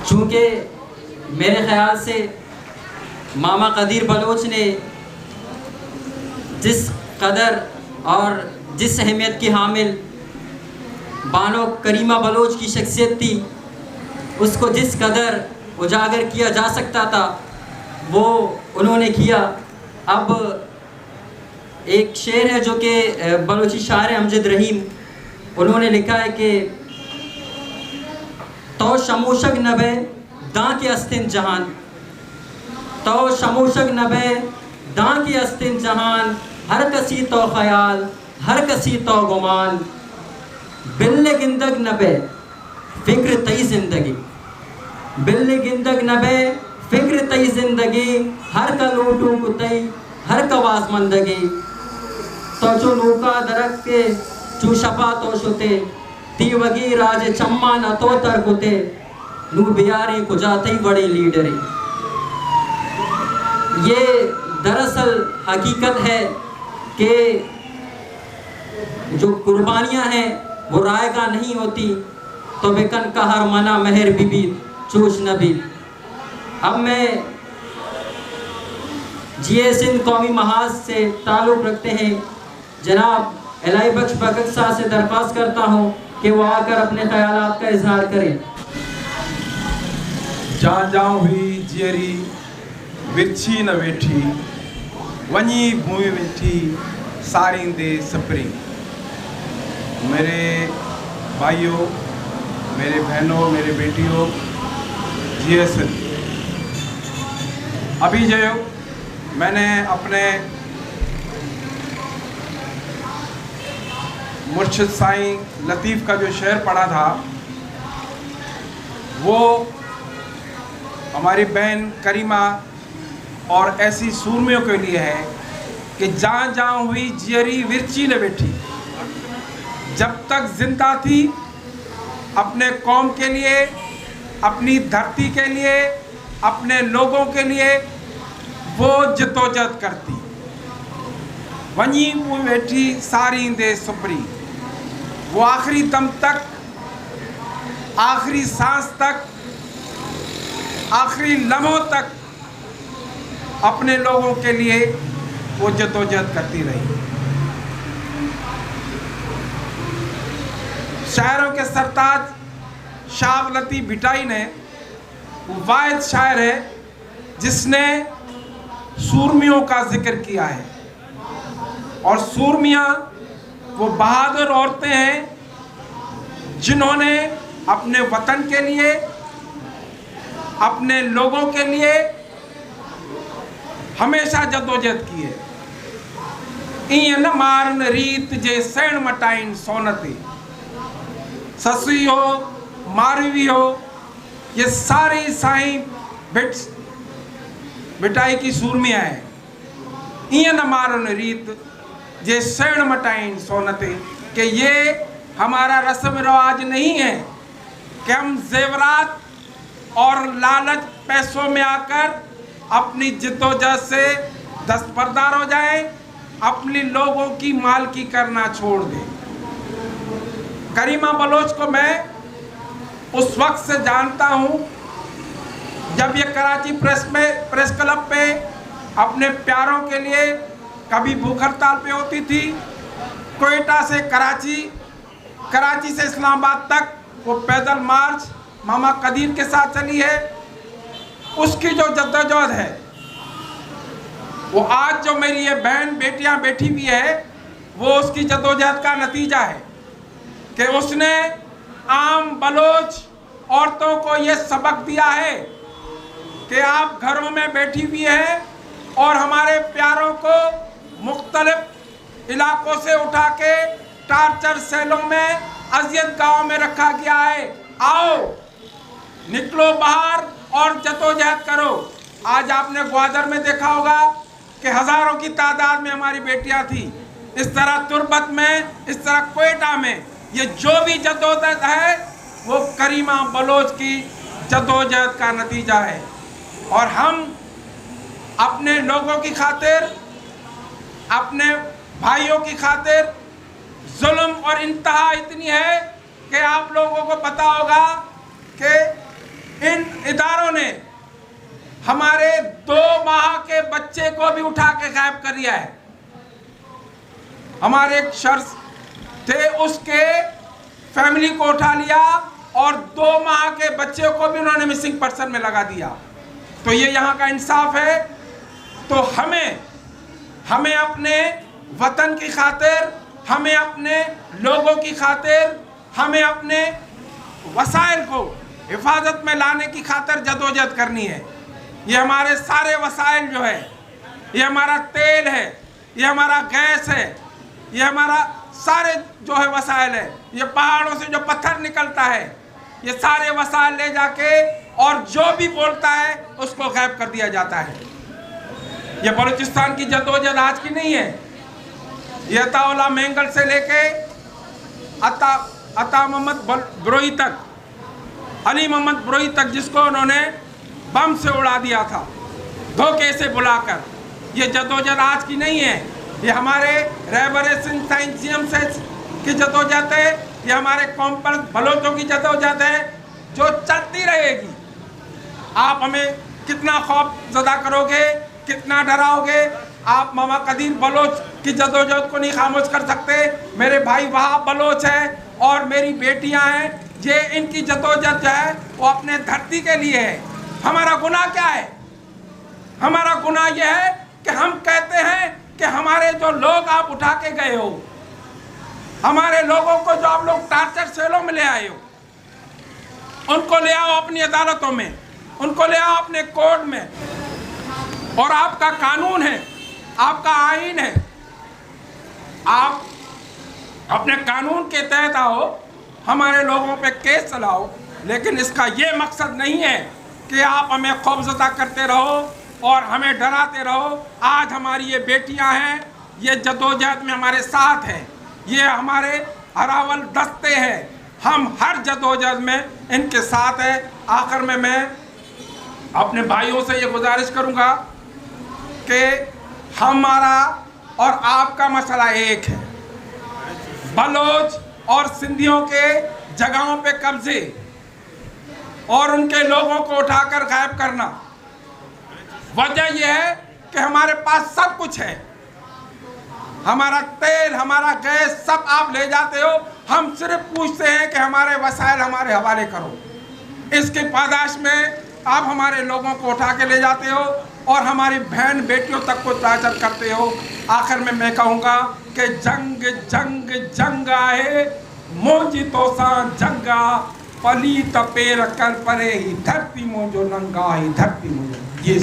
चूँकि मेरे ख़्याल से मामा कदीर बलोच ने जिस कदर और जिस अहमियत की हामिल बानो करीमा बलोच की शख्सियत थी, उसको जिस कदर उजागर किया जा सकता था वो उन्होंने किया। अब एक शेर है जो कि बलोची शायर अमजद रहीम, उन्होंने लिखा है कि तो शमूशक नबे दां की अस्तिन जहान, तो शमूशक नबे दां की अस्तिन जहान, हर कसी तो ख्याल हर कसी तो गुमान, बिल्ले गिंदग नबे फिक्र तई ज़िंदगी, बिल्ले गिंदग नबे फिक्र तई ज़िंदगी, हर का लूटू कुतई हर का वासमंदगी, तो जो नूका दरक के चू शपा तो शुते, ती वगी राज चम्मा न तो तर कुते, नू बियारी कुजाती बड़ी लीडरी। ये दरअसल हकीकत है कि जो कुर्बानियाँ हैं वो रायगा नहीं होती, तो बेकन का हर मना महर बीबी चूश नबी। अब मैं जीए सिंध कौमी महाज से ताल्लुक़ रखते हैं जनाब इलाही बख्श भगत साहब से दरख्वास्त करता हूँ कि वो आकर अपने ख्यालात का इजहार करें। जहाँ जहाँ हुई जियरी विरछी न वेठी, वनी भूमि वेठी सारींदे सपरी। मेरे भाइयों, मेरे बहनों, मेरे बेटियों, जीएसएन, अभी जो मैंने अपने मुर्शिद साईं लतीफ़ का जो शेर पढ़ा था वो हमारी बहन करीमा और ऐसी सूरमियों के लिए है कि जहाँ जहाँ हुई जियरी विरची न बैठी। जब तक जिंदा थी अपने कौम के लिए, अपनी धरती के लिए, अपने लोगों के लिए वो जद्दोजहद करती। वहीं वो बैठी सारी दे सुपरी, वो आखिरी दम तक, आखिरी सांस तक, आखिरी लम्हों तक अपने लोगों के लिए वो जद्दोजहद करती रही। शायरों के सरताज शाह लतीफ़ भिटाई ने वाहिद शायर है जिसने सूरमियों का जिक्र किया है। और सूरमियाँ वो बहादुर औरतें हैं जिन्होंने अपने वतन के लिए, अपने लोगों के लिए हमेशा जद्दोजहद की है। ईअं न मारन रीत जे सैण मटाइन सोनते, ससुई हो मारवी हो, ये सारी साईं भिटाई की सूरमियाँ हैं। ईअं न मारन रीत जे सैण मटाइन सोनते, कि ये हमारा रस्म रिवाज नहीं है कि हम जेवरात और लालच पैसों में आकर अपनी जिद्दोजहद से दस्तबरदार हो जाएं, अपने लोगों की मालकी करना छोड़ दें। करीमा बलोच को मैं उस वक्त से जानता हूँ जब ये कराची प्रेस क्लब पे अपने प्यारों के लिए कभी भूख हड़ताल पे होती थी। कोयटा से कराची, कराची से इस्लामाबाद तक वो पैदल मार्च मामा कदीर के साथ चली है। उसकी जो जद्दोजहद है वो आज जो मेरी ये बहन बेटियां बैठी हुई है वो उसकी जद्दोजहद का नतीजा है कि उसने आम बलोच औरतों को ये सबक दिया है कि आप घरों में बैठी हुई हैं और हमारे प्यारों को मुख्तलिफ इलाकों से उठा के टार्चर सेलों में, अजियत गाँव में रखा गया है। आओ निकलो बाहर और जद्दोजहद करो। आज आपने ग्वादर में देखा होगा कि हज़ारों की तादाद में हमारी बेटियां थी। इस तरह तुर्बत में, इस तरह कोयटा में, ये जो भी जद्दोजहद है वो करीमा बलोच की जद्दोजहद का नतीजा है। और हम अपने लोगों की खातिर, अपने भाइयों की खातिर, जुल्म और इंतहा इतनी है कि आप लोगों को पता होगा कि इन हमारे 2 माह के बच्चे को भी उठा के गायब कर दिया है। हमारे एक शख्स थे, उसके फैमिली को उठा लिया और 2 माह के बच्चे को भी उन्होंने मिसिंग पर्सन में लगा दिया। तो ये यहाँ का इंसाफ है। तो हमें अपने वतन की खातिर, हमें अपने लोगों की खातिर, हमें अपने वसाइल को हिफाजत में लाने की खातिर जदोजहद करनी है। ये हमारे सारे वसाइल जो है, ये हमारा तेल है, ये हमारा गैस है, ये हमारा सारे जो है वसाइल है, ये पहाड़ों से जो पत्थर निकलता है, ये सारे वसाइल ले जाके और जो भी बोलता है उसको गायब कर दिया जाता है। ये बलूचिस्तान की जदोजहद आज की नहीं है। ये अताउल्लाह मेंगल से लेके अता मोहम्मद ब्रोई तक, अली मोहम्मद ब्रोई तक, जिसको उन्होंने बम से उड़ा दिया था धोखे से बुलाकर, ये जदोजहद आज की नहीं है। ये हमारे रहबर सिंध साइंसियम से की जदोजहद है, ये हमारे कॉम्पल बलोचों की जदोजहद है जो चलती रहेगी। आप हमें कितना खौफ ज़दा करोगे, कितना डराओगे, आप मामा कदीर बलोच की जदोजहद को नहीं खामोश कर सकते। मेरे भाई वहाँ बलोच है और मेरी बेटियाँ हैं, ये इनकी जदोजहद जो है वो अपने धरती के लिए है। हमारा गुनाह क्या है? हमारा गुनाह यह है कि हम कहते हैं कि हमारे जो लोग आप उठा के गए हो, हमारे लोगों को जो आप लोग टार्चर सेलों में ले आए हो, उनको ले आओ अपनी अदालतों में, उनको ले आओ अपने कोर्ट में। और आपका कानून है, आपका आईन है, आप अपने कानून के तहत आओ, हमारे लोगों पे केस चलाओ। लेकिन इसका ये मकसद नहीं है कि आप हमें खौफज़दा करते रहो और हमें डराते रहो। आज हमारी ये बेटियां हैं, ये जदोजहद में हमारे साथ हैं, ये हमारे अरावल दस्ते हैं, हम हर जदोजहद में इनके साथ हैं। आखिर में मैं अपने भाइयों से ये गुजारिश करूंगा कि हमारा और आपका मसला एक है। बलोच और सिंधियों के जगहों पे कब्जे और उनके लोगों को उठाकर गायब करना, वजह यह है कि हमारे पास सब कुछ है, हमारा तेल, हमारा गैस सब आप ले जाते हो। हम सिर्फ पूछते हैं कि हमारे वसाइल हमारे हवाले करो। इसके पादाश में आप हमारे लोगों को उठा के ले जाते हो और हमारी बहन बेटियों तक को टार्चर करते हो। आखिर में मैं कहूँगा कि जंग जंग जंग आए मोजी तोसा जंगा पली तपेर कर परे ही धरती मोजो नंगा ही धरती मोजो। ये